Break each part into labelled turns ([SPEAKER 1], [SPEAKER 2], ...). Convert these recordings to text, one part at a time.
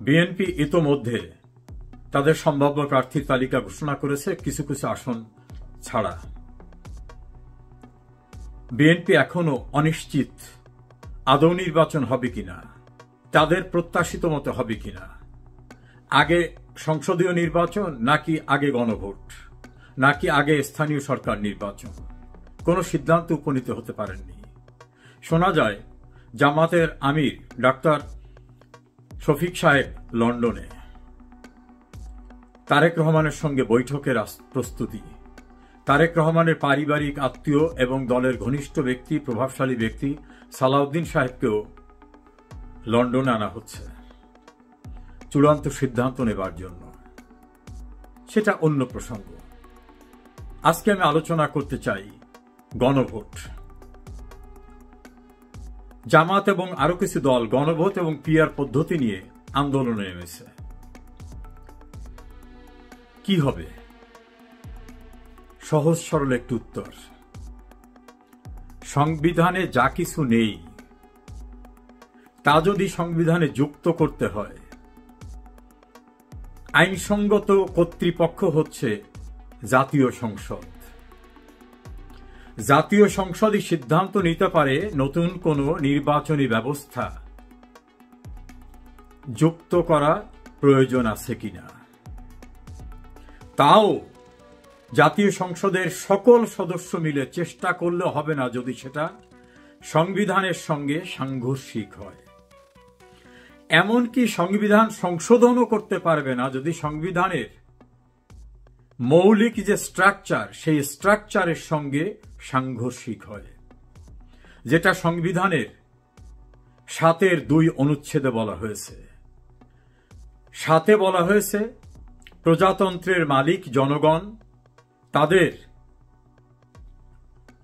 [SPEAKER 1] BNP ইতোমধ্যে তাদের সম্ভাব্য প্রার্থীর তালিকা ঘোষণা করেছে, কিছু কিছু আসন ছাড়া। বিএনপি এখনো অনিশ্চিত আদৌ নির্বাচন হবে কিনা, তাদের প্রত্যাশিত মতো হবে কিনা, আগে সংসদীয় নির্বাচন নাকি আগে গণভোট, নাকি আগে স্থানীয় সরকার নির্বাচন, কোনো সিদ্ধান্ত উপনীত হতে পারেননি। শোনা যায় জামাতের আমির ডাক্তার শফিক সাহেব লন্ডনে তারেক রহমানের সঙ্গে বৈঠকের প্রস্তুতি, তারেক রহমানের পারিবারিক আত্মীয় এবং দলের ঘনিষ্ঠ ব্যক্তি, প্রভাবশালী ব্যক্তি সালাউদ্দিন সাহেবকেও লন্ডনে আনা হচ্ছে চূড়ান্ত সিদ্ধান্ত নেবার জন্য। সেটা অন্য প্রসঙ্গ। আজকে আমি আলোচনা করতে চাই গণভোট। জামাত এবং আরো কিছু দল গণভোট এবং পিআর পদ্ধতি নিয়ে আন্দোলনে নেমেছে। কি হবে? সহজ সরল একটি উত্তর। সংবিধানে যা কিছু নেই তা যদি সংবিধানে যুক্ত করতে হয়, আইনসঙ্গত কর্তৃপক্ষ হচ্ছে জাতীয় সংসদ। জাতীয় সংসদই সিদ্ধান্ত নিতে পারে নতুন কোন নির্বাচনী ব্যবস্থা যুক্ত করা প্রয়োজন আছে কিনা। তাও জাতীয় সংসদের সকল সদস্য মিলে চেষ্টা করলে হবে না যদি সেটা সংবিধানের সঙ্গে সাংঘর্ষিক হয়। এমনকি সংবিধান সংশোধনও করতে পারবে না যদি সংবিধানের মৌলিক যে স্ট্রাকচার, সেই স্ট্রাকচারের সঙ্গে সাংঘর্ষিক হয়, যেটা সংবিধানের 7(2) অনুচ্ছেদে বলা হয়েছে। 7 বলা হয়েছে প্রজাতন্ত্রের মালিক জনগণ, তাদের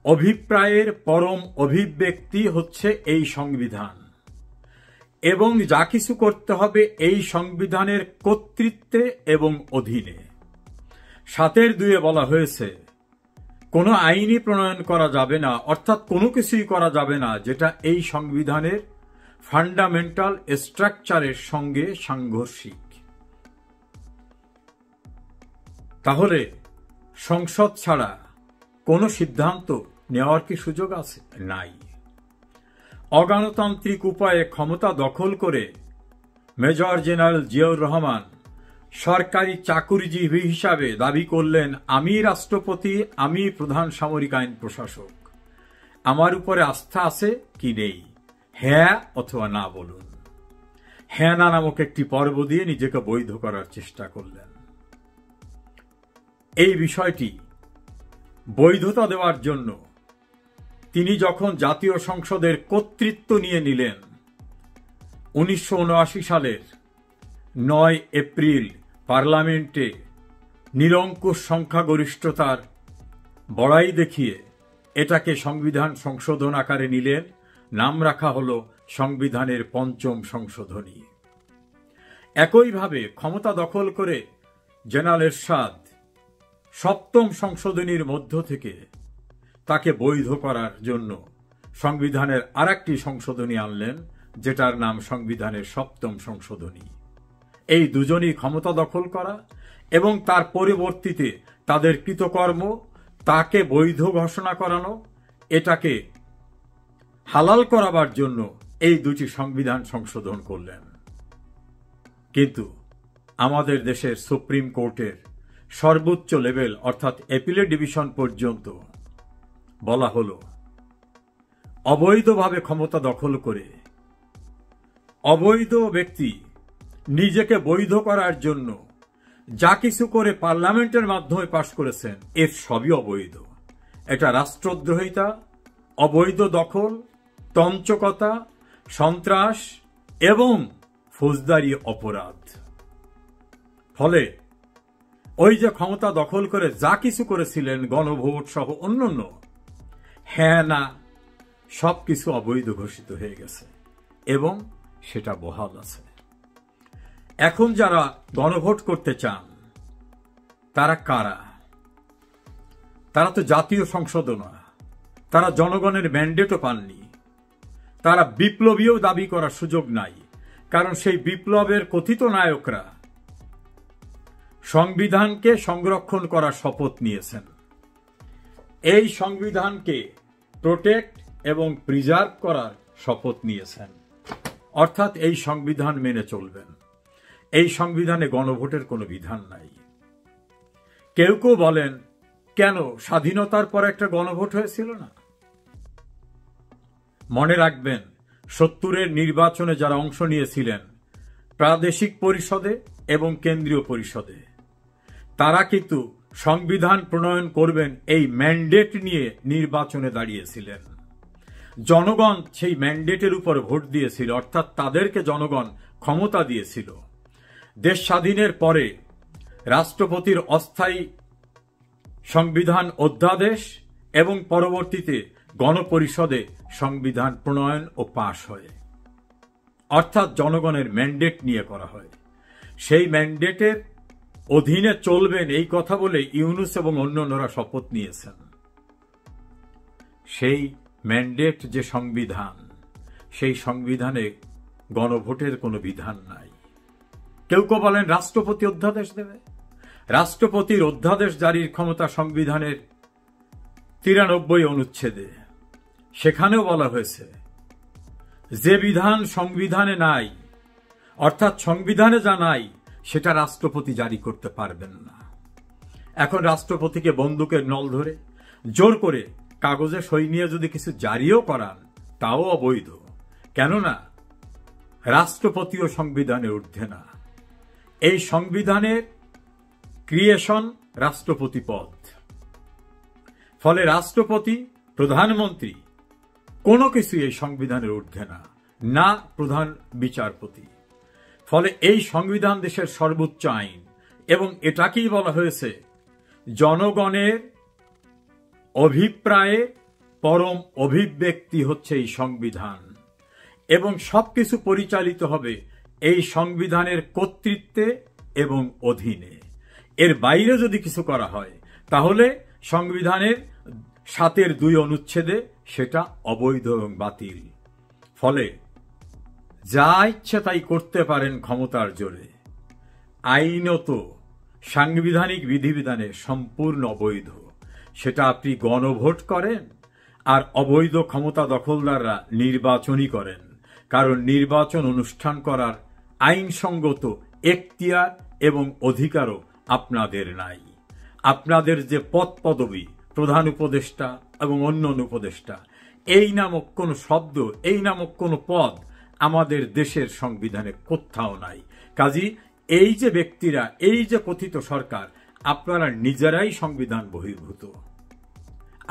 [SPEAKER 1] অভিপ্রায়ের পরম অভিব্যক্তি হচ্ছে এই সংবিধান, এবং যা কিছু করতে হবে এই সংবিধানের কর্তৃত্বে এবং অধীনে। 7(2) বলা হয়েছে কোনো আইনই প্রণয়ন করা যাবে না, অর্থাৎ কোনো কিছুই করা যাবে না যেটা এই সংবিধানের ফান্ডামেন্টাল স্ট্রাকচারের সঙ্গে সাংঘর্ষিক। তাহলে সংসদ ছাড়া কোনো সিদ্ধান্ত নেওয়ার কি সুযোগ আছে? নাই। অগণতান্ত্রিক উপায়ে ক্ষমতা দখল করে মেজর জেনারেল জিয়াউর রহমান সরকারি চাকুরিজীবী হিসাবে দাবি করলেন, আমি রাষ্ট্রপতি, আমি প্রধান সামরিক আইন প্রশাসক, আমার উপরে আস্থা আছে কি নেই, হ্যাঁ অথবা না বলুন। হ্যাঁ না নামক একটি পর্ব দিয়ে নিজেকে বৈধ করার চেষ্টা করলেন। এই বিষয়টি বৈধতা দেওয়ার জন্য তিনি যখন জাতীয় সংসদের কর্তৃত্ব নিয়ে নিলেন 1979 সালের 9 এপ্রিল পার্লামেন্টে নিরঙ্কুশ সংখ্যাগরিষ্ঠতার বড়াই দেখিয়ে এটাকে সংবিধান সংশোধন আকারে নিলেন। নাম রাখা হলো সংবিধানের 5ম সংশোধনী। একইভাবে ক্ষমতা দখল করে জেনারেল এরশাদ 7ম সংশোধনীর মধ্য থেকে তাকে বৈধ করার জন্য সংবিধানের আরেকটি সংশোধনী আনলেন, যেটার নাম সংবিধানের 7ম সংশোধনী। এই দুজনই ক্ষমতা দখল করা এবং তার পরিবর্তিতে তাদের কৃতকর্ম তাকে বৈধ ঘোষণা করানো, এটাকে হালাল করাবার জন্য এই দুটি সংবিধান সংশোধন করলেন। কিন্তু আমাদের দেশের সুপ্রিম কোর্টের সর্বোচ্চ লেভেল অর্থাৎ অ্যাপিলেট ডিভিশন পর্যন্ত বলা হলো, অবৈধভাবে ক্ষমতা দখল করে অবৈধ ব্যক্তি নিজেকে বৈধ করার জন্য যা কিছু করে পার্লামেন্টের মাধ্যমে পাশ করেছেন, এর সবই অবৈধ। এটা রাষ্ট্রদ্রোহিতা, অবৈধ দখল, তঞ্চকতা, সন্ত্রাস এবং ফৌজদারি অপরাধ। ফলে ওই যে ক্ষমতা দখল করে যা কিছু করেছিলেন, গণভোট সহ অন্যান্য, হ্যাঁ না সবকিছু অবৈধ ঘোষিত হয়ে গেছে এবং সেটা বহাল আছে। এখন যারা গণভোট করতে চান তারা কারা? তারা তো জাতীয় সংসদ না, তারা জনগণের ম্যান্ডেটও পাননি, তারা বিপ্লবীও দাবি করার সুযোগ নাই, কারণ সেই বিপ্লবের কথিত নায়করা সংবিধানকে সংরক্ষণ করার শপথ নিয়েছেন। এই সংবিধানকে প্রোটেক্ট এবং প্রিজার্ভ করার শপথ নিয়েছেন, অর্থাৎ এই সংবিধান মেনে চলবেন। এই সংবিধানে গণভোটের কোনো বিধান নাই। কেউ কেউ বলেন, কেন স্বাধীনতার পর একটা গণভোট হয়েছিল না? মনে রাখবেন, 70-এর নির্বাচনে যারা অংশ নিয়েছিলেন প্রাদেশিক পরিষদে এবং কেন্দ্রীয় পরিষদে, তারা কিন্তু সংবিধান প্রণয়ন করবেন এই ম্যান্ডেট নিয়ে নির্বাচনে দাঁড়িয়েছিলেন। জনগণ সেই ম্যান্ডেটের উপর ভোট দিয়েছিল, অর্থাৎ তাদেরকে জনগণ ক্ষমতা দিয়েছিল। দেশ স্বাধীনের পরে রাষ্ট্রপতির অস্থায়ী সংবিধান অধ্যাদেশ এবং পরবর্তীতে গণপরিষদে সংবিধান প্রণয়ন ও পাশ হয়, অর্থাৎ জনগণের ম্যান্ডেট নিয়ে করা হয়। সেই ম্যান্ডেটের অধীনে চলবেন এই কথা বলে ইউনূস এবং অন্যান্যরা শপথ নিয়েছেন। সেই ম্যান্ডেট যে সংবিধান, সেই সংবিধানে গণভোটের কোনো বিধান নাই। কেউ কেউ বলেন রাষ্ট্রপতি অধ্যাদেশ দেবে। রাষ্ট্রপতির অধ্যাদেশ জারির ক্ষমতা সংবিধানের 93 অনুচ্ছেদে। সেখানেও বলা হয়েছে যে বিধান সংবিধানে নাই, অর্থাৎ সংবিধানে যা নাই সেটা রাষ্ট্রপতি জারি করতে পারবেন না। এখন রাষ্ট্রপতিকে বন্দুকের নল ধরে জোর করে কাগজে সই নিয়ে যদি কিছু জারিও করান, তাও অবৈধ। কেননা রাষ্ট্রপতিও সংবিধানের ঊর্ধ্বে না। এই সংবিধানের ক্রিয়েশন রাষ্ট্রপতি পদ। ফলে রাষ্ট্রপতি, প্রধানমন্ত্রী কোনো কিছু এই সংবিধানের ঊর্ধ্বে না, না প্রধান বিচারপতি। ফলে এই সংবিধান দেশের সর্বোচ্চ আইন, এবং এটাকেই বলা হয়েছে জনগণের অভিপ্রায়ে পরম অভিব্যক্তি হচ্ছে এই সংবিধান, এবং সবকিছু পরিচালিত হবে এই সংবিধানের কর্তৃত্বে এবং অধীনে। এর বাইরে যদি কিছু করা হয় তাহলে সংবিধানের 7-2 অনুচ্ছেদে সেটা অবৈধ এবং বাতিল। ফলে যা ইচ্ছে তাই করতে পারেন ক্ষমতার জোরে। আইনত সাংবিধানিক বিধিবিধানে সম্পূর্ণ অবৈধ। সেটা আপনি গণভোট করেন আর অবৈধ ক্ষমতা দখলদাররা নির্বাচনই করেন, কারণ নির্বাচন অনুষ্ঠান করার আইনসঙ্গত এখতিয়ার এবং অধিকারও আপনাদের নাই। আপনাদের যে পদ পদবি, প্রধান উপদেষ্টা এবং অন্যান্য উপদেষ্টা, এই নামক কোনো শব্দ, এই নামক কোনো পদ আমাদের দেশের সংবিধানে কোথাও নাই। কাজী এই যে ব্যক্তিরা, এই যে কথিত সরকার, আপনারা নিজেরাই সংবিধান বহির্ভূত।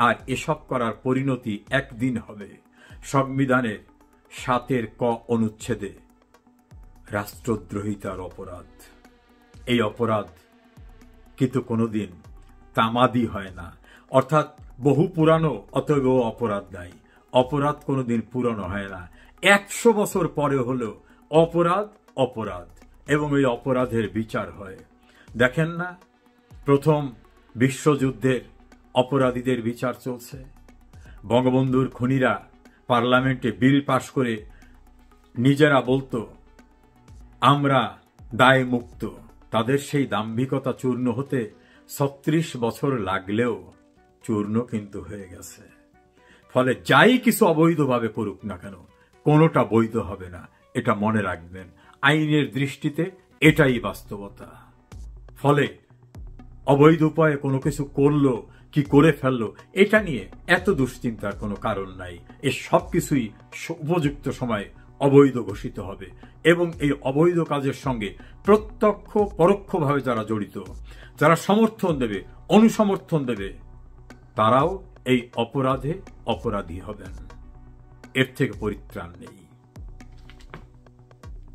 [SPEAKER 1] আর এসব করার পরিণতি একদিন হবে সংবিধানের 7-ক অনুচ্ছেদে রাষ্ট্রদ্রোহিতার অপরাধ। এই অপরাধ কিন্তু কোনোদিন তামাদি হয় না, অর্থাৎ বহু পুরানো অতএব অপরাধ নাই। অপরাধ কোনোদিন পুরানো হয় না। 100 বছর পরে হলেও অপরাধ অপরাধ, এবং এই অপরাধের বিচার হয়। দেখেন না, প্রথম বিশ্বযুদ্ধের অপরাধীদের বিচার চলছে। বঙ্গবন্ধুর খুনিরা পার্লামেন্টে বিল পাশ করে নিজেরা বলতো আমরা দায় মুক্ত। তাদের সেই দাম্ভিকতা চূর্ণ হতে 36 বছর লাগলেও চূর্ণ কিন্তু হয়ে গেছে। ফলে যাই কিছু অবৈধভাবে করুক না কেন, কোনোটা বৈধ হবে না, এটা মনে রাখবেন। আইনের দৃষ্টিতে এটাই বাস্তবতা। ফলে অবৈধ উপায়ে কোনো কিছু করলো কি করে ফেললো, এটা নিয়ে এত দুশ্চিন্তার কোনো কারণ নাই। এ সব কিছুই উপযুক্ত সময়ে অবৈধ ঘোষিত হবে, এবং এই অবৈধ কাজের সঙ্গে প্রত্যক্ষ পরোক্ষভাবে যারা জড়িত, যারা সমর্থন দেবে, অনুসমর্থন দেবে, তারাও এই অপরাধে অপরাধী হবেন। এর থেকে পরিত্রাণ নেই।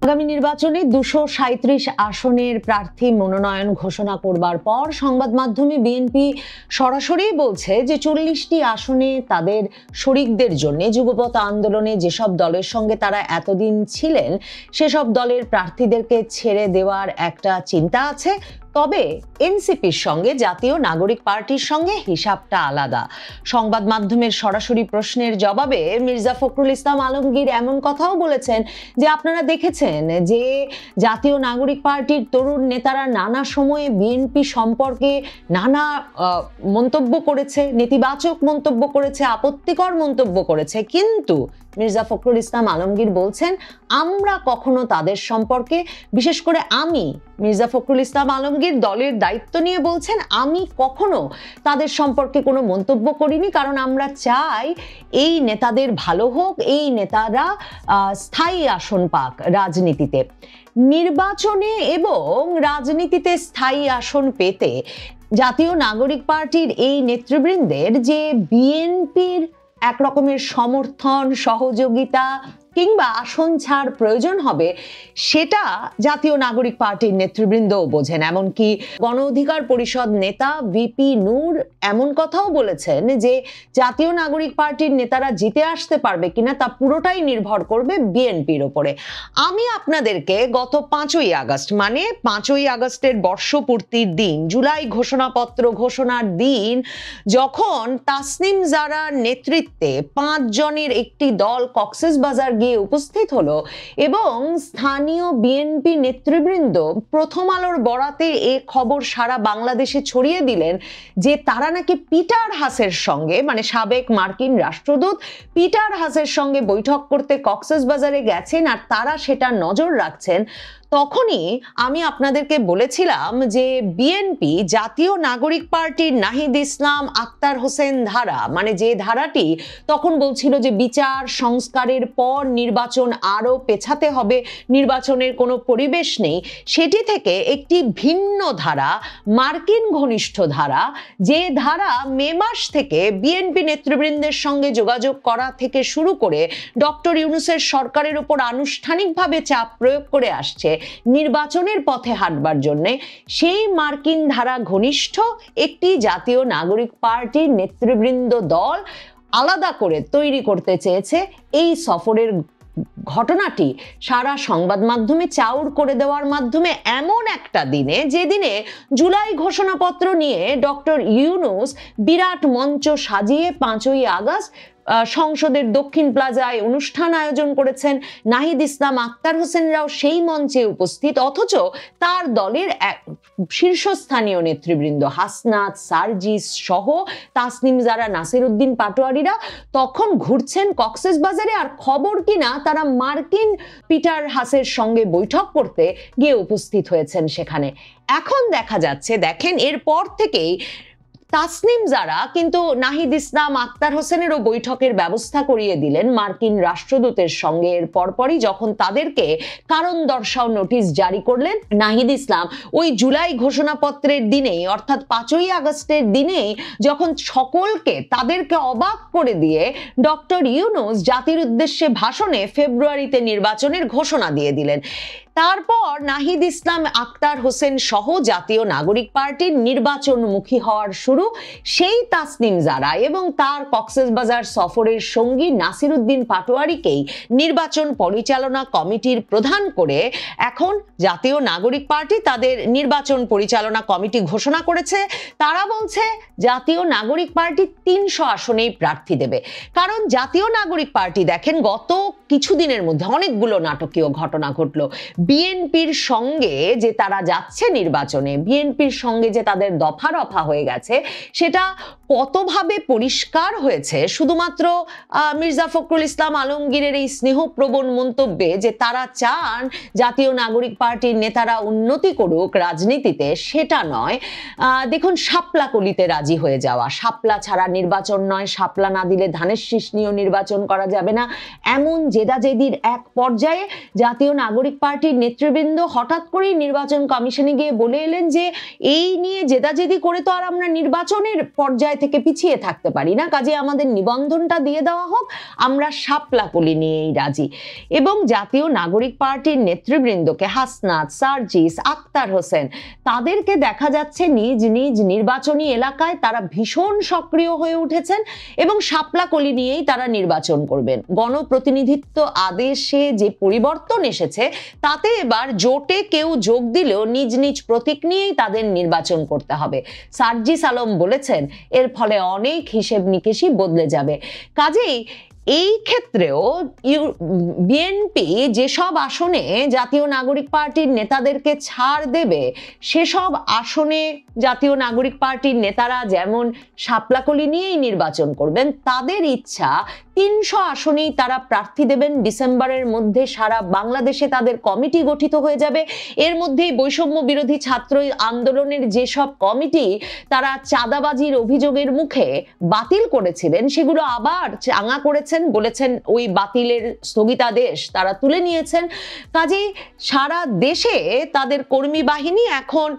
[SPEAKER 2] আগামী নির্বাচনে 237 আসনের প্রার্থী মনোনয়ন ঘোষণা করবার পর সংবাদ মাধ্যমে বিএনপি সরাসরি বলছে যে 40টি আসনে তাদের শরিকদের জন্য যুগপৎ আন্দোলনে যেসব দলের সঙ্গে তারা এতদিন ছিলেন সেসব দলের প্রার্থীদেরকে ছেড়ে দেওয়ার একটা চিন্তা আছে। তবে এনসিপির সঙ্গে জাতীয় নাগরিক পার্টির সঙ্গে হিসাবটা আলাদা। সংবাদ মাধ্যমের সরাসরি প্রশ্নের জবাবে মির্জা ফখরুল ইসলাম আলমগীর এমন কথাও বলেছেন যে আপনারা দেখেছেন যে জাতীয় নাগরিক পার্টির তরুণ নেতারা নানা সময়ে বিএনপি সম্পর্কে নানা মন্তব্য করেছে, নেতিবাচক মন্তব্য করেছে, আপত্তিকর মন্তব্য করেছে, কিন্তু মির্জা ফখরুল ইসলাম আলমগীর বলছেন আমরা কখনো তাদের সম্পর্কে, বিশেষ করে আমি মির্জা ফখরুল ইসলাম আলমগীর দলের দায়িত্ব নিয়ে বলছেন আমি কখনো তাদের সম্পর্কে কোনো মন্তব্য করিনি, কারণ আমরা চাই এই নেতাদের ভালো হোক, এই নেতারা স্থায়ী আসন পাক রাজনীতিতে। নির্বাচনে এবং রাজনীতিতে স্থায়ী আসন পেতে জাতীয় নাগরিক পার্টির এই নেতৃবৃন্দের যে বিএনপির এক রকমের সমর্থন, সহযোগিতা কিংবা আসন ছাড় প্রয়োজন হবে, সেটা জাতীয় নাগরিক পার্টির নেতৃবৃন্দও বোঝেন। এমনকি গণ অধিকার পরিষদ নেতা ভিপি নূর এমন কথাও বলেছেন যে জাতীয় নাগরিক পার্টির নেতারা জিতে আসতে পারবে কিনা তা পুরোটাই নির্ভর করবে বিএনপির ওপরে। আমি আপনাদেরকে গত 5ই আগস্ট, মানে 5ই আগস্টের বর্ষপূর্তির দিন, জুলাই ঘোষণাপত্র ঘোষণার দিন, যখন তাসনিম জারার নেতৃত্বে 5 জনের একটি দল কক্সবাজার গিয়ে উপস্থিত হলো এবং স্থানীয় বিএনপি নেতৃবৃন্দ প্রথম আলোর বরাতে এ খবর সারা বাংলাদেশে ছড়িয়ে দিলেন যে তারা নাকি পিটার হাসের সঙ্গে, মানে সাবেক মার্কিন রাষ্ট্রদূত পিটার হাসের সঙ্গে বৈঠক করতে কক্সবাজারে গেছেন আর তারা সেটা নজর রাখছেন, তখনই আমি আপনাদেরকে বলেছিলাম যে বিএনপি জাতীয় নাগরিক পার্টির নাহিদ ইসলাম, আক্তার হোসেন ধারা, মানে যে ধারাটি তখন বলছিল যে বিচার সংস্কারের পর নির্বাচন আরো পেছাতে হবে, নির্বাচনের কোনো পরিবেশ নেই, সেটি থেকে একটি ভিন্ন ধারা, মার্কিন ঘনিষ্ঠ ধারা, যে ধারা মে মাস থেকে বিএনপি নেতৃবৃন্দের সঙ্গে যোগাযোগ করা থেকে শুরু করে ডক্টর ইউনূসের সরকারের উপর আনুষ্ঠানিকভাবে চাপ প্রয়োগ করে আসছে নির্বাচনের পথে হাঁটবার জন্য, সেই মার্কিন ধারা ঘনিষ্ঠ একটি জাতীয় নাগরিক পার্টির নেতৃবৃন্দ দল আলাদা করে তৈরি করতে চেয়েছে। এই সফরের ঘটনাটি সারা সংবাদ মাধ্যমে চাউর করে দেওয়ার মাধ্যমে এমন একটা দিনে, যেদিনে জুলাই ঘোষণাপত্র নিয়ে ডক্টর ইউনূস বিরাট মঞ্চ সাজিয়ে 5ই আগস্ট সংসদের দক্ষিণ প্লাজায় অনুষ্ঠান আয়োজন করেছেন, নাহিদ ইসলাম, আক্তার হোসেনরাও সেই মঞ্চে উপস্থিত, অথচ তার দলের শীর্ষস্থানীয় নেতৃবৃন্দ হাসনাত, সার্জিস সহ তাসনিম জারা, নাসির উদ্দিন পাটোয়ারিরা তখন ঘুরছেন কক্সবাজারে, আর খবর কিনা তারা মার্কিন পিটার হাসের সঙ্গে বৈঠক করতে গিয়ে উপস্থিত হয়েছেন সেখানে। এখন দেখা যাচ্ছে, দেখেন, এরপর থেকেই তাসনিম জারা কিন্তু নাহিদ ইসলাম, আক্তার হোসেনেরও বৈঠকের ব্যবস্থা করিয়ে দিলেন মার্কিন রাষ্ট্রদূতের সঙ্গে। এর পরপরই যখন তাদেরকে কারণ দর্শাও নোটিশ জারি করলেন নাহিদ ইসলাম, ওই জুলাই ঘোষণাপত্রের দিনেই, অর্থাৎ 5ই আগস্টের দিনেই, যখন সকলকে তাদেরকে অবাক করে দিয়ে ডক্টর ইউনূস জাতির উদ্দেশ্যে ভাষণে ফেব্রুয়ারিতে নির্বাচনের ঘোষণা দিয়ে দিলেন। তারপর নাহিদ ইসলাম, আক্তার হোসেন সহ জাতীয় নাগরিক পার্টির নির্বাচনমুখী হওয়ার শুরু। সেই তাসনিম জারা এবং তার কক্সবাজার সফরের সঙ্গী নাসির উদ্দিন পাটোয়ারিকেই নির্বাচন পরিচালনা কমিটির প্রধান করে এখন জাতীয় নাগরিক পার্টি তাদের নির্বাচন পরিচালনা কমিটি ঘোষণা করেছে। তারা বলছে জাতীয় নাগরিক পার্টি 300 আসনেই প্রার্থী দেবে, কারণ জাতীয় নাগরিক পার্টি, দেখেন, গত কিছুদিনের মধ্যে অনেকগুলো নাটকীয় ঘটনা ঘটলো। বিএনপির সঙ্গে যে তারা যাচ্ছে নির্বাচনে, বিএনপির সঙ্গে যে তাদের দফা রফা হয়ে গেছে, সেটা কতভাবে পরিষ্কার হয়েছে শুধুমাত্র মির্জা ফখরুল ইসলাম আলমগীরের এই স্নেহপ্রবণ মন্তব্যে যে তারা চান জাতীয় নাগরিক পার্টির নেতারা উন্নতি করুক রাজনীতিতে, সেটা নয়। দেখুন, শাপলা কলিতে রাজি হয়ে যাওয়া, শাপলা ছাড়া নির্বাচন নয়, শাপলা না দিলে ধানের শীষ নিয়েও নির্বাচন করা যাবে না, এমন জেদাজেদির এক পর্যায়ে জাতীয় নাগরিক পার্টির নেতৃবৃন্দ হঠাৎ করেই নির্বাচন কমিশনে গিয়ে বলে এলেন যে এই নিয়ে জেদাজেদি করে তো আর আমরা নির্বাচনের পর্যায় থেকে পিছিয়ে থাকতে পারি না, কাজে আমাদের নিবন্ধনটা দিয়ে দেওয়া হোক, আমরা শাপলা কলি নিয়েই রাজি। এবং জাতীয় নাগরিক পার্টির নেতৃবৃন্দকে, হাসনাত, সার্জিস, আক্তার হোসেন, তাদেরকে দেখা যাচ্ছে নিজ নিজ নির্বাচনী এলাকায় তারা ভীষণ সক্রিয় হয়ে উঠেছেন এবং শাপলা কলি নিয়েই তারা নির্বাচন করবেন। গণপ্রতিনিধিত্ব আদেশে যে পরিবর্তন এসেছে, তাতে তাতে এবার জোটে কেউ যোগ দিলেও নিজ নিজ প্রতীক নিয়েই তাদের নির্বাচন করতে হবে। সার্জিস আলম বলেছেন এর ফলে অনেক হিসেব নিকেশই বদলে যাবে। কাজেই এই ক্ষেত্রেও বিএনপি যেসব আসনে জাতীয় নাগরিক পার্টির নেতাদেরকে ছাড় দেবে, সেসব আসনে জাতীয় নাগরিক পার্টির নেতারা যেমন শাপলাকলি নিয়েই নির্বাচন করবেন, তাদের ইচ্ছা 300 আসনেই তারা প্রার্থী দেবেন। ডিসেম্বরের মধ্যে সারা বাংলাদেশে তাদের কমিটি গঠিত হয়ে যাবে। এর মধ্যেই বৈষম্য বিরোধী ছাত্র আন্দোলনের যেসব কমিটি তারা চাঁদাবাজির অভিযোগের মুখে বাতিল করেছিলেন, সেগুলো আবার চাঙা করেছেন, বলেছেন ওই বাতিলের স্থগিতাদেশ তারা তুলে নিয়েছেন। কাজেই সারা দেশে তাদের কর্মী বাহিনী এখন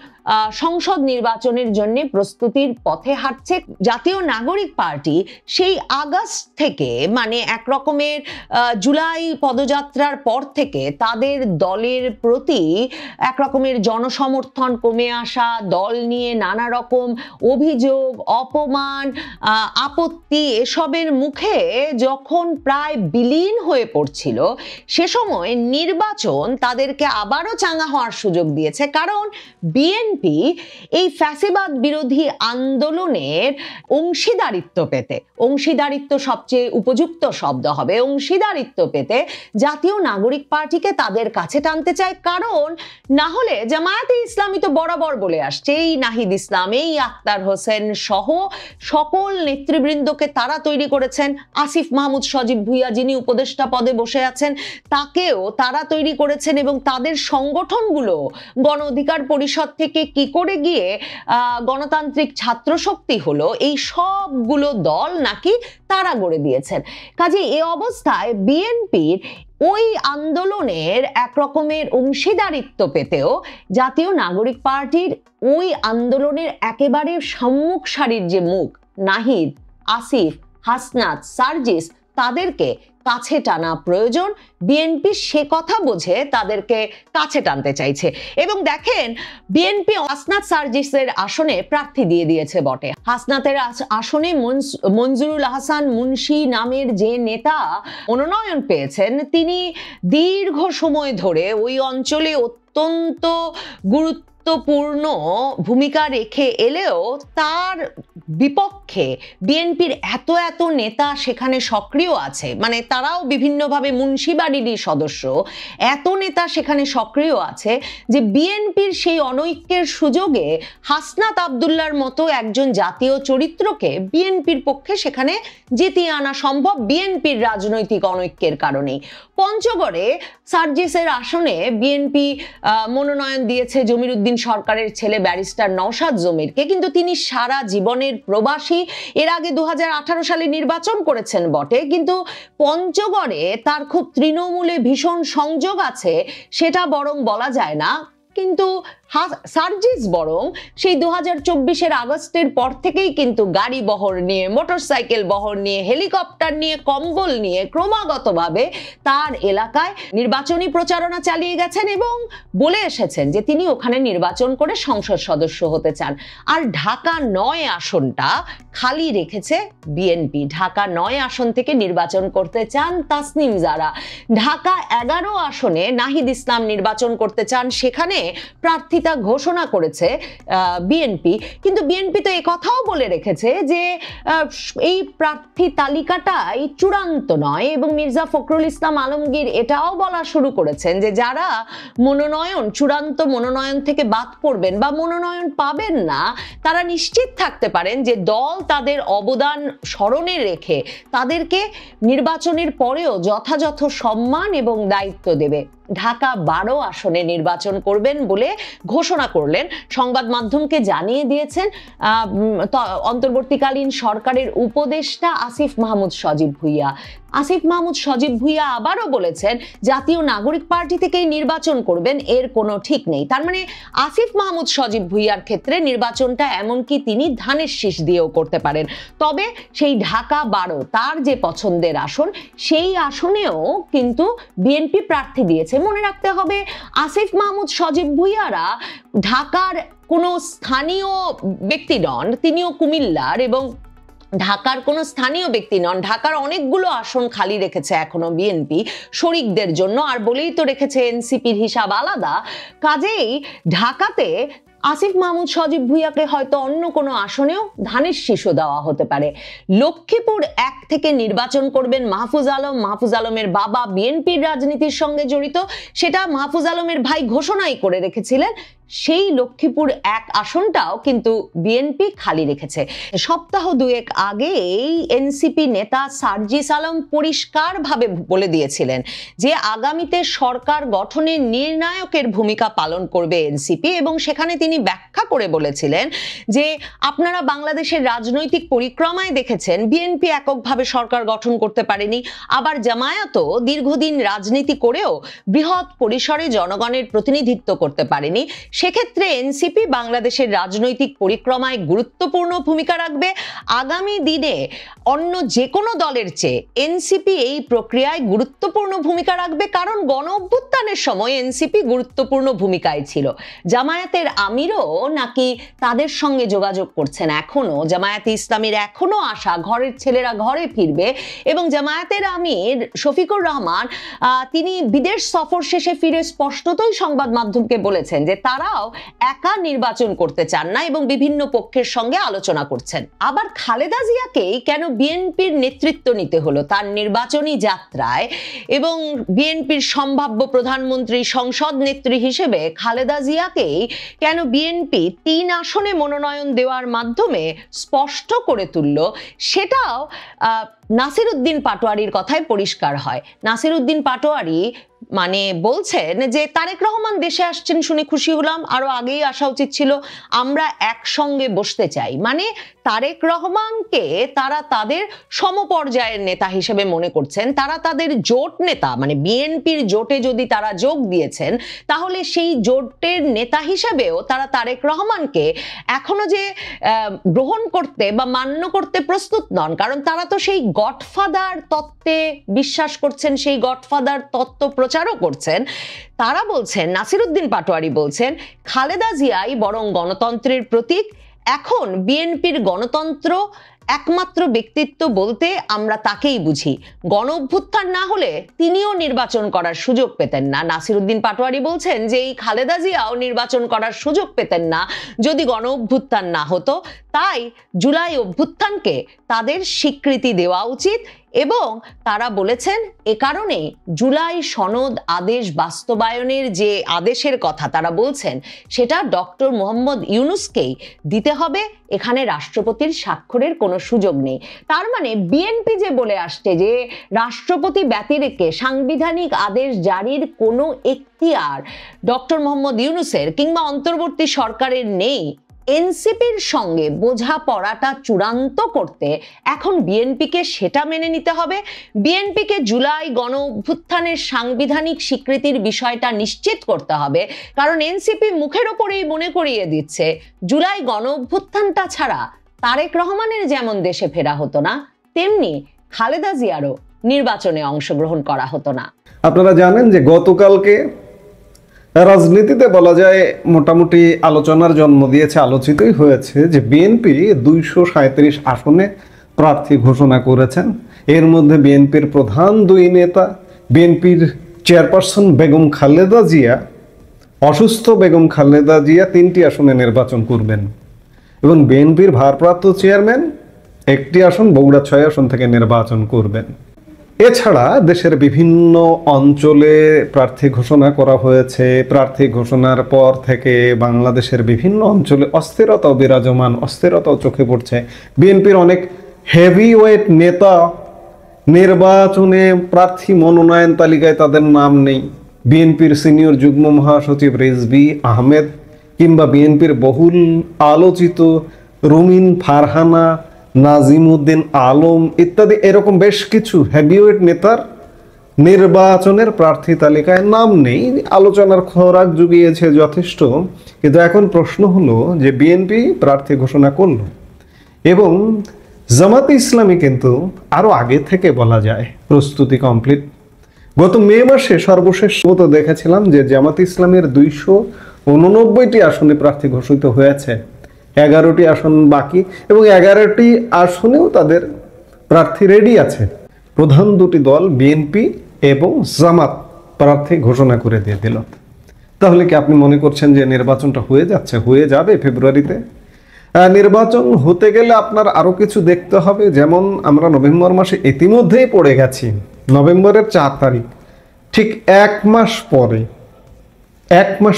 [SPEAKER 2] সংসদ নির্বাচনের জন্য প্রস্তুতির পথে হাঁটছে। জাতীয় নাগরিক পার্টি সেই আগস্ট থেকে, মানে এক রকমের জুলাই পদযাত্রার পর থেকে তাদের দলের প্রতি এক রকমের জনসমর্থন কমে আসা, দল নিয়ে নানা রকম অভিযোগ, অপমান, আপত্তি এসবের মুখে যখন প্রায় বিলীন হয়ে পড়ছিল, সে সময় নির্বাচন তাদেরকে আবারও চাঙ্গা হওয়ার সুযোগ দিয়েছে। কারণ বিএনপি এই ফ্যাসিবাদ বিরোধী আন্দোলনের অংশীদারিত্ব পেতে, অংশীদারিত্ব সবচেয়ে উপযুক্ত শব্দ হবে, অংশীদারিত্ব পেতে জাতীয় নাগরিক পার্টিকে তাদের কাছে টানতে চায়। কারণ না হলে জামায়াতে ইসলামী তো বরাবর বলে আসছে, এই নাহিদ ইসলাম, এই আক্তার হোসেন সহ সকল নেতৃবৃন্দকে তারা তৈরি করেছেন। আসিফ মাহমুদ সজীব ভুইয়া যিনি উপদেষ্টা পদে বসে আছেন, তাকেও তারা তৈরি করেছেন, এবং তাদের সংগঠনগুলো গণ অধিকার পরিষদ থেকে কি করে গিয়ে গণতান্ত্রিক ছাত্র শক্তি হলো, এই সবগুলো দল নাকি তারা গড়ে দিয়েছেন। কাজে এই অবস্থায় বিএনপির ওই আন্দোলনের এক রকমের অংশীদারিত্ব পেতেও জাতীয় নাগরিক পার্টির ওই আন্দোলনের একেবারে সম্মুখ সারির যে মুখ নাহিদ, আসিফ, হাসনাত, সার্জিস, তাদেরকে কাছে টানা প্রয়োজন। বিএনপি সে কথা বুঝে তাদেরকে কাছে টানতে চাইছে। এবং দেখেন, বিএনপি হাসনাত সার্জিসের আসনে প্রার্থী দিয়ে দিয়েছে বটে। হাসনাতের আসনে মঞ্জুরুল আহসান মুন্সি নামের যে নেতা মনোনয়ন পেয়েছেন, তিনি দীর্ঘ সময় ধরে ওই অঞ্চলে অত্যন্ত গুরুত্বপূর্ণ ভূমিকা রেখে এলেও তার বিপক্ষে বিএনপির এত নেতা সেখানে সক্রিয় আছে, মানে তারাও বিভিন্নভাবে মুন্সিবাড়িরই সদস্য, এত নেতা সেখানে সক্রিয় আছে যে বিএনপির সেই অনৈক্যের সুযোগে হাসনাত আব্দুল্লাহর মতো একজন জাতীয় চরিত্রকে বিএনপির পক্ষে সেখানে জিতিয়ে আনা সম্ভব বিএনপির রাজনৈতিক অনৈক্যের কারণেই। পঞ্চগড়ে সার্জিসের আসনে বিএনপি মনোনয়ন দিয়েছে জমির উদ্দিন সরকারের ছেলে ব্যারিস্টার নওশাদ জমিরকে, কিন্তু তিনি সারা জীবনের প্রবাসী। এর আগে 2018 সালে নির্বাচন করেছেন বটে, কিন্তু পঞ্চগড়ে তার খুব তৃণমূলে ভীষণ সংযোগ আছে সেটা বরং বলা যায় না। কিন্তু সার্জিস বরং সেই 2024 আগস্টের পর থেকেই কিন্তু গাড়ি বহর নিয়ে, মোটরসাইকেল বহর নিয়ে, হেলিকপ্টার নিয়ে, কম্বল নিয়ে ক্রমাগতভাবে তার এলাকায় নির্বাচনী প্রচারণা চালিয়ে গেছেন এবং বলে এসেছেন যে তিনি ওখানে নির্বাচন করে সংসদ সদস্য হতে চান। আর ঢাকা 9 আসনটা খালি রেখেছে বিএনপি। ঢাকা 9 আসন থেকে নির্বাচন করতে চান তাসনিম জারা। ঢাকা 11 আসনে নাহিদ ইসলাম নির্বাচন করতে চান, সেখানে প্রার্থী ঘোষণা করেছে বিএনপি। কিন্তু বিএনপি তো কথাও বলে রেখেছে যে এই প্রার্থী তালিকাটাই চূড়ান্ত নয়, এবং মির্জা ফখরুল ইসলাম আলমগীর এটাও বলা শুরু করেছেন যে যারা চূড়ান্ত মনোনয়ন থেকে বাদ পড়বেন বা মনোনয়ন পাবেন না, তারা নিশ্চিত থাকতে পারেন যে দল তাদের অবদান স্মরণে রেখে তাদেরকে নির্বাচনের পরেও যথাযথ সম্মান এবং দায়িত্ব দেবে। ঢাকা 12 আসনে নির্বাচন করবেন বলে ঘোষণা করলেন, সংবাদ মাধ্যমকে জানিয়ে দিয়েছেন অন্তর্বর্তীকালীন সরকারের উপদেষ্টা আসিফ মাহমুদ সজীব ভুইয়া। আসিফ মাহমুদ সজীব ভুইয়া আবারও বলেছেন জাতীয় নাগরিক পার্টি থেকেই নির্বাচন করবেন, এর কোনো ঠিক নেই। তার মানে আসিফ মাহমুদ সজীব ভুইয়ার ক্ষেত্রে নির্বাচনটা এমনকি তিনি ধানের শীষ দিয়েও করতে পারেন। তবে সেই ঢাকা 12 তার যে পছন্দের আসন, সেই আসনেও কিন্তু বিএনপি প্রার্থী দিয়েছে। মনে রাখতে হবে, আসিফ মাহমুদ সজীব ভুইয়ারা ঢাকার কোনো স্থানীয় ব্যক্তি নন, তিনিও কুমিল্লার, এবং ঢাকার কোনো স্থানীয় ব্যক্তি নন, ঢাকার অনেকগুলো আসন খালি রেখেছে এখনো বিএনপি শরিকদের জন্য, আর বলেই তো রেখেছে এনসিপির হিসাব আলাদা। কাজেই ঢাকাতে আসিফ মাহমুদ সজীব ভুইয়াকে হয়তো অন্য কোনো আসনেও ধানের শীষ দেওয়া হতে পারে। লক্ষ্মীপুর 1 থেকে নির্বাচন করবেন মাহফুজ আলম। মাহফুজ আলমের বাবা বিএনপির রাজনীতির সঙ্গে জড়িত, সেটা মাহফুজ আলমের ভাই ঘোষণাই করে রেখেছিলেন। সেই লক্ষ্মীপুর 1 আসনটাও কিন্তু বিএনপি খালি রেখেছে। সপ্তাহ 2 আগে এই এনসিপি নেতা সার্জিস আলম পরিষ্কারভাবে বলে দিয়েছিলেন যে আগামীতে সরকার গঠনে নির্ণায়কের ভূমিকা পালন করবে এনসিপি, এবং সেখানে তিনি ব্যাখ্যা করে বলেছিলেন যে আপনারা বাংলাদেশের রাজনৈতিক পরিক্রমায় দেখেছেন বিএনপি এককভাবে সরকার গঠন করতে পারেনি, আবার জামায়াতও দীর্ঘদিন রাজনীতি করেও বৃহৎ পরিসরে জনগণের প্রতিনিধিত্ব করতে পারেনি। সেক্ষেত্রে এনসিপি বাংলাদেশের রাজনৈতিক পরিক্রমায় গুরুত্বপূর্ণ ভূমিকা রাখবে। আগামী দিনে অন্য যে কোনো দলের চেয়ে এনসিপি এই প্রক্রিয়ায় গুরুত্বপূর্ণ ভূমিকা রাখবে, কারণ গণ অভ্যুত্থানের সময় এনসিপি গুরুত্বপূর্ণ ভূমিকায় ছিল। জামায়াতের আমিরও নাকি তাদের সঙ্গে যোগাযোগ করছেন এখনো। জামায়াতে ইসলামীর এখনো আশা ঘরের ছেলেরা ঘরে ফিরবে, এবং জামায়াতের আমির শফিকুর রহমান তিনি বিদেশ সফর শেষে ফিরে স্পষ্টতই সংবাদ মাধ্যমকে বলেছেন যে তারাও একা নির্বাচন করতে চান না এবং বিভিন্ন পক্ষের সঙ্গে আলোচনা করছেন। আবার খালেদা জিয়াকেই কেন বিএনপির নেতৃত্ব নিতে হলো তার নির্বাচনী যাত্রায়, এবং বিএনপির সম্ভাব্য প্রধানমন্ত্রী সংসদ নেত্রী হিসেবে খালেদা জিয়াকেই কেন বিএনপি 3 আসনে মনোনয়ন দেওয়ার মাধ্যমে স্পষ্ট করে তুলল, সেটাও নাসির উদ্দিন পাটোয়ারির কথায় পরিষ্কার হয়। নাসির উদ্দিন পাটোয়ারি বলছেন যে তারেক রহমান দেশে আসছেন শুনে খুশি হলাম, আরো আগেই আসা উচিত ছিল, আমরা একসঙ্গে বসতে চাই। তারেক রহমানকে তারা তাদের সমপর্যায়ের নেতা হিসেবে মনে করছেন, তারা তাদের জোট নেতা, বিএনপির জোটে যদি তারা যোগ দিয়েছেন তাহলে সেই জোটের নেতা হিসেবেও তারা তারেক রহমানকে এখনো যে গ্রহণ করতে বা মান্য করতে প্রস্তুত নন, কারণ তারা তো সেই গডফাদার তত্ত্বে বিশ্বাস করছেন, সেই গডফাদার তত্ত্ব প্রচারও করছেন। তারা বলছেন, নাসির উদ্দিন পাটোয়ারি বলছেন, খালেদা জিয়াই বরং গণতন্ত্রের প্রতীক। এখন বিএনপির গণতন্ত্র একমাত্র ব্যক্তিত্ব বলতে আমরা তাকেই বুঝি। গণ অভ্যুত্থান না হলে তিনিও নির্বাচন করার সুযোগ পেতেন না। নাসির উদ্দিন পাটোয়ারি বলছেন যে এই খালেদা জিয়াও নির্বাচন করার সুযোগ পেতেন না যদি গণ অভ্যুত্থান না হতো। তাই জুলাই অভ্যুত্থানকে তাদের স্বীকৃতি দেওয়া উচিত, এবং তারা বলেছেন এ কারণে জুলাই সনদ আদেশ বাস্তবায়নের যে আদেশের কথা তারা বলছেন সেটা ডক্টর মোহাম্মদ ইউনূসকেই দিতে হবে, এখানে রাষ্ট্রপতির স্বাক্ষরের কোনো সুযোগ নেই। তার বিএনপি যে বলে আসছে যে রাষ্ট্রপতি ব্যতিরেকে সাংবিধানিক আদেশ জারির কোনো এখতিয়ার ডক্টর মোহাম্মদ ইউনূসের কিংবা অন্তর্বর্তী সরকারের নেই, এনসিপির সঙ্গে বোঝাপড়াটা চূড়ান্ত করতে এখন বিএনপিকে সেটা মেনে নিতে হবে। বিএনপিকে জুলাই গণ অভ্যুত্থানের সাংবিধানিক স্বীকৃতির বিষয়টা নিশ্চিত করতে হবে, কারণ এনসিপি মুখের ওপরেই মনে করিয়ে দিচ্ছে জুলাই গণ অভ্যুত্থানটা ছাড়া তারেক রহমানের যেমন দেশে ফেরা হতো না, তেমনি খালেদা জিয়ারও নির্বাচনে অংশগ্রহণ করা হতো না।
[SPEAKER 3] আপনারা জানেন যে গতকালকে রাজনীতিতে বলা যায় মোটামুটি আলোচনার জন্ম দিয়েছে, আলোচিতই হয়েছে যে বিএনপি 237 আসনে প্রার্থী ঘোষণা করেছেন। এর মধ্যে বিএনপির প্রধান 2 নেতা, বিএনপির চেয়ারপারসন বেগম খালেদা জিয়া, অসুস্থ বেগম খালেদা জিয়া 3টি আসনে নির্বাচন করবেন, এবং বিএনপির ভারপ্রাপ্ত চেয়ারম্যান 1টি আসন বগুড়া 6 আসন থেকে নির্বাচন করবেন। এছাড়া দেশের বিভিন্ন অঞ্চলে প্রার্থী ঘোষণা করা হয়েছে। প্রার্থী ঘোষণার পর থেকে বাংলাদেশের বিভিন্ন অঞ্চলে অস্থিরতাও বিরাজমান, অস্থিরতাও চোখে পড়ছে। বিএনপির অনেক হেভিওয়েট নেতা নির্বাচনে প্রার্থী মনোনয়ন তালিকায় তাদের নাম নেই। বিএনপির সিনিয়র যুগ্ম মহাসচিব রিজভী আহমেদ কিংবা বিএনপির বহুল আলোচিত রুমিন ফারহানা, নাজিমউদ্দিন আলম ইত্যাদি এরকম বেশ কিছু হেভিওয়েট নেতার নির্বাচনের প্রার্থী তালিকায় নাম নেই। আলোচনার খোরাক জুগিয়েছে যথেষ্ট, কিন্তু এখন প্রশ্ন হলো যে বিএনপি প্রার্থী ঘোষণা করলো, এবং জামাতে ইসলামী কিন্তু আরো আগে থেকে বলা যায় প্রস্তুতি কমপ্লিট। গত মে মাসে সর্বশেষ মতো দেখেছিলাম যে জামাতে ইসলামের 289টি আসনে প্রার্থী ঘোষিত হয়েছে, 11টি আসন বাকি এবং 11টি আসনেও তাদের প্রার্থী রেডি আছে। প্রধান দুটি দল বিএনপি এবং জামাত প্রার্থী ঘোষণা করে দিয়ে দিল। তাহলে কি আপনি মনে করছেন যে নির্বাচনটা হয়ে যাচ্ছে? হয়ে যাবে ফেব্রুয়ারিতে। নির্বাচন হতে গেলে আপনার আরো কিছু দেখতে হবে। যেমন আমরা নভেম্বর মাসে ইতিমধ্যেই পড়ে গেছি, নভেম্বরের 4 তারিখ, ঠিক এক মাস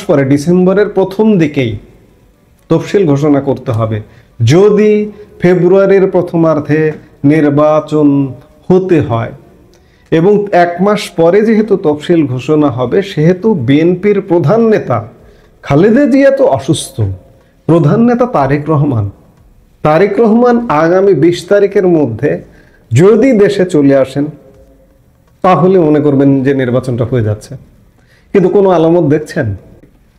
[SPEAKER 3] পরে ডিসেম্বরের প্রথম দিকেই তফসিল ঘোষণা করতে হবে। যদি ফেব্রুয়ারির প্রথমার্ধে নির্বাচন হতে হয় এবং এক মাস পরে যেহেতু তফসিল ঘোষণা হবে, সেহেতু বিএনপির প্রধান নেতা খালেদা জিয়া তো অসুস্থ, প্রধান নেতা তারেক রহমান আগামী 20 তারিখের মধ্যে যদি দেশে চলে আসেন, তাহলে মনে করবেন যে নির্বাচনটা হয়ে যাচ্ছে। কিন্তু কোনো আলামত দেখছেন?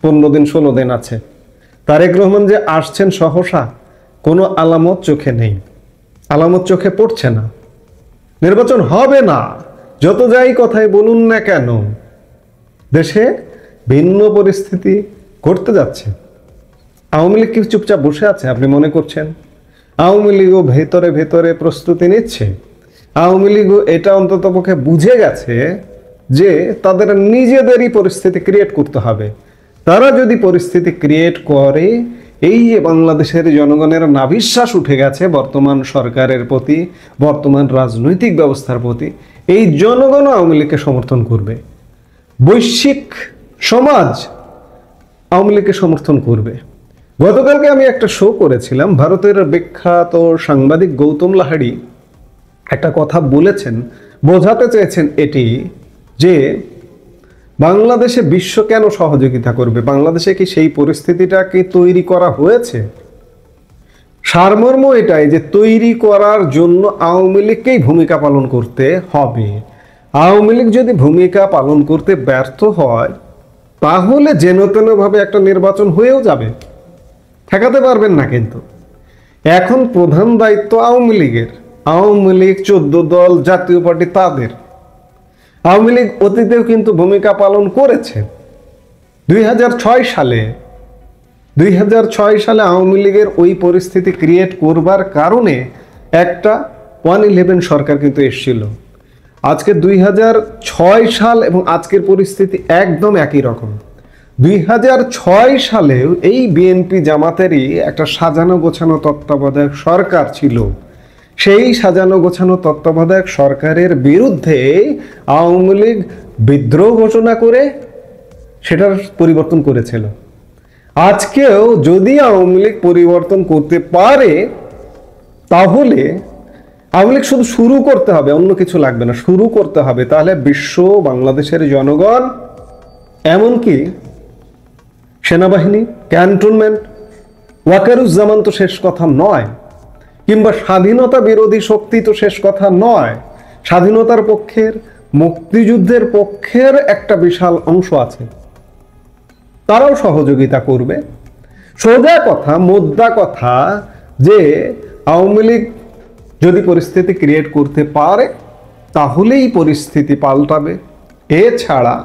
[SPEAKER 3] 15 দিন 16 দিন আছে। তারেক রহমান যে আসছেন সহসা, কোনো আলামত চোখে নেই, আলামত চোখে পড়ছে না। নির্বাচন হবে না, যত যাই কথাই বলুন না কেন, দেশে ভিন্ন পরিস্থিতি ঘটতে যাচ্ছে। আওয়ামী লীগ কি চুপচাপ বসে আছে আপনি মনে করছেন? আওয়ামী লীগও ভেতরে ভেতরে প্রস্তুতি নিচ্ছে। আওয়ামী লীগও এটা অন্ততপক্ষে বুঝে গেছে যে তাদের নিজেদেরই পরিস্থিতি ক্রিয়েট করতে হবে। তারা যদি পরিস্থিতি ক্রিয়েট করে, এই বাংলাদেশের জনগণের নাভিশ্বাস উঠে গেছে বর্তমান সরকারের প্রতি, বর্তমান রাজনৈতিক ব্যবস্থার প্রতি, এই জনগণ আওয়ামী লীগকে সমর্থন করবে। বৈশ্বিক সমাজ আওয়ামী লীগকে সমর্থন করবে। গতকালকে আমি একটা শো করেছিলাম, ভারতের বিখ্যাত সাংবাদিক গৌতম লাহাড়ী একটা কথা বলেছেন, বোঝাতে চেয়েছেন এটি যে বাংলাদেশে বিশ্ব কেন সহযোগিতা করবে, বাংলাদেশে কি সেই পরিস্থিতিটা কি তৈরি করা হয়েছে? সারমর্ম এটাই যে তৈরি করার জন্য আওয়ামী লীগকেই ভূমিকা পালন করতে হবে। আওয়ামী লীগ যদি ভূমিকা পালন করতে ব্যর্থ হয়, তাহলে যেন তেনভাবে একটা নির্বাচন হয়েও যাবে, ঠেকাতে পারবেন না। কিন্তু এখন প্রধান দায়িত্ব আওয়ামী লীগের। আওয়ামী লীগ 14 দল জাতীয় পার্টি তাদের। আওয়ামী লীগ অতীতেও কিন্তু ভূমিকা পালন করেছে। 2006 সালে আওয়ামী লীগের ওই পরিস্থিতি ক্রিয়েট করবার কারণে একটা 111 সরকার কিন্তু এসেছিল। আজকে 2006 সাল এবং আজকের পরিস্থিতি একদম একই রকম। 2006 সালেও এই বিএনপি জামাতেরই একটা সাজানো গোছানো তত্ত্বাবধায়ক সরকার ছিল। সেই সাজানো গোছানো তত্ত্বাবধায়ক সরকারের বিরুদ্ধে আওয়ামী লীগ বিদ্রোহ ঘোষণা করে সেটার পরিবর্তন করেছিল। আজকেও যদি আওয়ামী লীগ পরিবর্তন করতে পারে, তাহলে আওয়ামী লীগ শুধু শুরু করতে হবে, অন্য কিছু লাগবে না, শুরু করতে হবে। তাহলে বিশ্ব, বাংলাদেশের জনগণ, এমনকি সেনাবাহিনী, ক্যান্টনমেন্ট, ওয়াকারুজ্জামান তো শেষ কথা নয়, কিংবা স্বাধীনতা বিরোধী শক্তি তো শেষ কথা নয়। স্বাধীনতার পক্ষের, মুক্তিযুদ্ধের পক্ষের একটা বিশাল অংশ আছে, তারাও সহযোগিতা করবে। সোজা কথা, মোদ্দা কথা যে আওয়ামী লীগ যদি পরিস্থিতি ক্রিয়েট করতে পারে, তাহলেই পরিস্থিতি পাল্টাবে। এছাড়া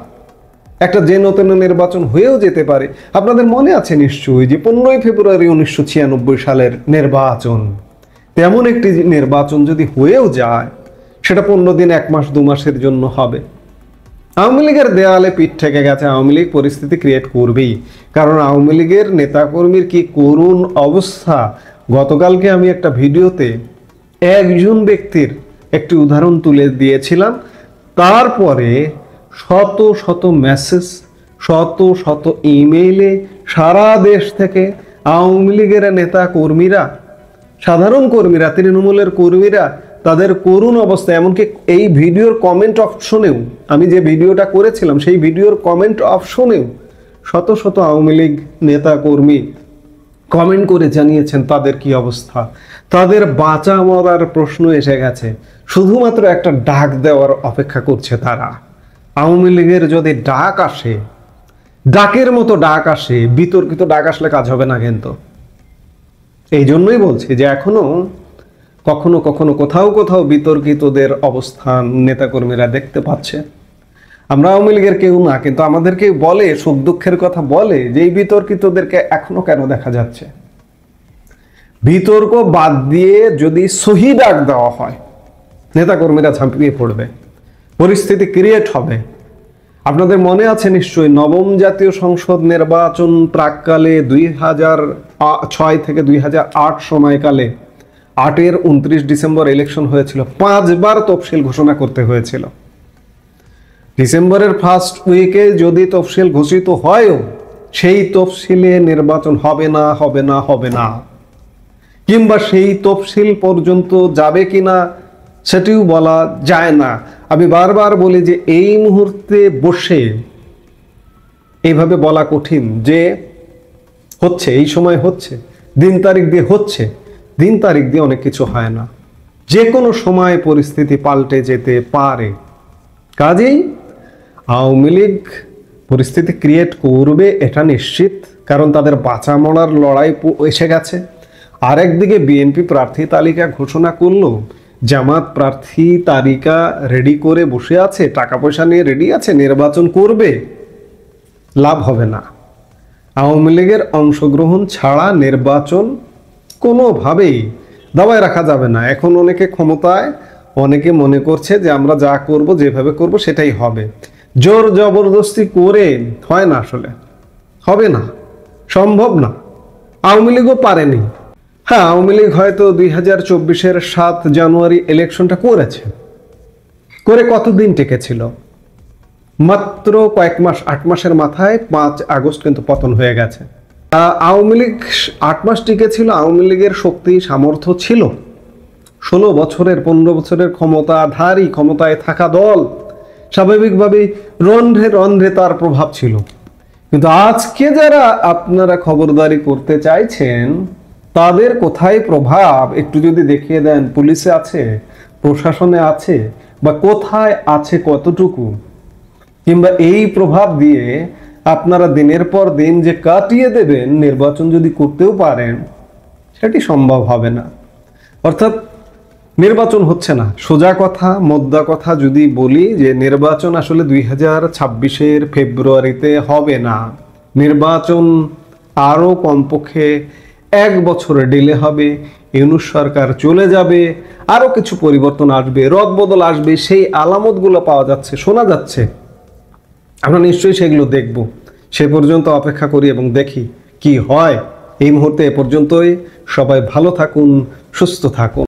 [SPEAKER 3] একটা যেন তেন নির্বাচন হয়েও যেতে পারে। আপনাদের মনে আছে নিশ্চয়ই যে 15 ফেব্রুয়ারি 1996 সালের নির্বাচন, তেমন একটি নির্বাচন যদি হয়েও যায়, সেটা 15 দিন, 1 মাস, 2 মাসের জন্য হবে। আওয়ামী লীগের দেয়ালে পিঠ ঠেকে গেছে, আওয়ামী লীগ পরিস্থিতি ক্রিয়েট করবেই। কারণ আওয়ামী লীগের নেতাকর্মীর কি করুণ অবস্থা। গতকালকে আমি একটা ভিডিওতে একজন ব্যক্তির একটি উদাহরণ তুলে দিয়েছিলাম, তারপরে শত শত মেসেজ, শত শত ইমেইলে সারা দেশ থেকে আওয়ামী লীগের নেতা কর্মীরা, সাধারণ কর্মীরা, তৃণমূলের কর্মীরা তাদের করুণ অবস্থা, এমনকি এই ভিডিওর কমেন্ট অপশনেও, আমি যে ভিডিওটা করেছিলাম সেই ভিডিওর কমেন্ট অপশনেও শত শত আওয়ামী লীগ নেতা কর্মী কমেন্ট করে জানিয়েছেন তাদের কি অবস্থা। তাদের বাঁচা মরার প্রশ্ন এসে গেছে, শুধুমাত্র একটা ডাক দেওয়ার অপেক্ষা করছে তারা। আওয়ামী লীগের যদি ডাক আসে, ডাকের মতো ডাক আসে, বিতর্কিত ডাক আসলে কাজ হবে না। কিন্তু এই জন্যই বলছি যে এখনো কখনো কখনো কোথাও কোথাও বিতর্কিতদের অবস্থান নেতাকর্মীরা দেখতে পাচ্ছে। আমরা আওয়ামী লীগের কেউ না, কিন্তু আমাদেরকে বলে, সুখ দুঃখের কথা বলে যে এই বিতর্কিতদেরকে এখনো কেন দেখা যাচ্ছে। বিতর্ক বাদ দিয়ে যদি সহি ডাক দেওয়া হয়, নেতাকর্মীরা ঝাঁপিয়ে পড়বে, পরিস্থিতি ক্রিয়েট হবে। আপনাদের মনে আছে নিশ্চয়ই, নবম জাতীয় সংসদ নির্বাচন প্রাককালে 2006 থেকে 2008 সময়কালে 8-এর 29 ডিসেম্বর ইলেকশন হয়েছিল। 5 বার তফসিল ঘোষণা করতে হয়েছিল। ডিসেম্বরের ফার্স্ট উইকে যদি তফসিল ঘোষিত হয়ও, সেই তফসিলে নির্বাচন হবে না, হবে না, হবে না, কিংবা সেই তফসিল পর্যন্ত যাবে কিনা সেটিও বলা যায় না। আমি বারবার বলি যে এই মুহূর্তে বসে এইভাবে বলা কঠিন যে হচ্ছে, এই সময় হচ্ছে, দিন তারিখ দিয়ে হচ্ছে। দিন তারিখ দিয়ে অনেক কিছু হয় না, যে কোনো সময় পরিস্থিতি পাল্টে যেতে পারে। কাজেই আওয়ামী লীগ পরিস্থিতি ক্রিয়েট করবে এটা নিশ্চিত, কারণ তাদের বাঁচা মরার লড়াই এসে গেছে। আর একদিকে বিএনপি প্রার্থী তালিকা ঘোষণা করলো, জামাত প্রার্থী তালিকা রেডি করে বসে আছে, টাকা পয়সা নিয়ে রেডি আছে, নির্বাচন করবে। লাভ হবে না। আওয়ামী লীগের অংশগ্রহণ ছাড়া নির্বাচন কোনোভাবেই দাবায় রাখা যাবে না। এখন অনেকে ক্ষমতায়, অনেকে মনে করছে যে আমরা যা করব, যেভাবে করব সেটাই হবে। জোর জবরদস্তি করে হয় না, আসলে হবে না, সম্ভব না। আওয়ামী লীগও পারেনি। হ্যাঁ, আওয়ামী লীগ হয়তো 2024-এর 7 জানুয়ারি ইলেকশনটা করেছে, করে কতদিন টেকেছিল? মাত্র কয়েক মাস, 8 মাসের মাথায় 5 আগস্ট কিন্তু পতন হয়ে গেছে। আওয়ামী লীগ 8 মাস টিকেছিল। আওয়ামী লীগের শক্তি সামর্থ্য ছিল। 16 বছরের 15 বছরের ক্ষমতাধারী, ক্ষমতায় থাকা দল, স্বাভাবিকভাবেই রন্ধ্রে রন্ধ্রে তার প্রভাব ছিল। কিন্তু আজকে যারা আপনারা খবরদারি করতে চাইছেন, তাদের কোথায় প্রভাব একটু যদি দেখিয়ে দেন। পুলিশে আছে, প্রশাসনে আছে, বা কোথায় আছে, কতটুকু? কিংবা এই প্রভাব দিয়ে আপনারা দিনের পর দিন যে কাটিয়ে দেবেন, নির্বাচন যদি করতেও পারেন, সেটি সম্ভব হবে না। অর্থাৎ নির্বাচন হচ্ছে না। সোজা কথা, মোদ্দা কথা যদি বলি যে নির্বাচন আসলে 2026-এর ফেব্রুয়ারিতে হবে না। নির্বাচন আরও কমপক্ষে 1 বছর ডিলে হবে। ইউনূস সরকার চলে যাবে, আরও কিছু পরিবর্তন আসবে, রদবদল আসবে, সেই আলামতগুলো পাওয়া যাচ্ছে, শোনা যাচ্ছে। আমরা নিশ্চয়ই সেগুলো দেখব। সে পর্যন্ত অপেক্ষা করি এবং দেখি কি হয়। এই মুহূর্তে এ পর্যন্তই। সবাই ভালো থাকুন, সুস্থ থাকুন।